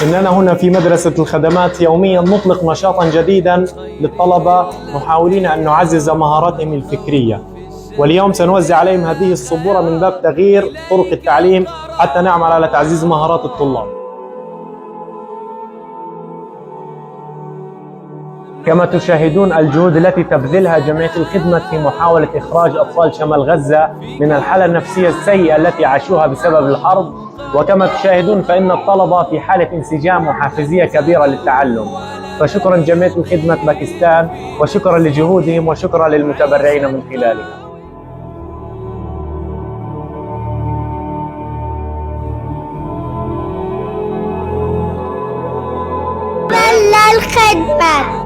إننا هنا في مدرسة الخدمات يوميا نطلق نشاطا جديدا للطلبة محاولين أن نعزز مهاراتهم الفكرية، واليوم سنوزع عليهم هذه السبورة من باب تغيير طرق التعليم حتى نعمل على تعزيز مهارات الطلاب. كما تشاهدون الجهود التي تبذلها جمعية الخدمة في محاولة إخراج أطفال شمال غزة من الحالة النفسية السيئة التي عاشوها بسبب الحرب، وكما تشاهدون فإن الطلبة في حالة انسجام وحافزية كبيرة للتعلم. فشكرا جمعية الخدمة باكستان، وشكرا لجهودهم، وشكرا للمتبرعين من خلالها. الخدمة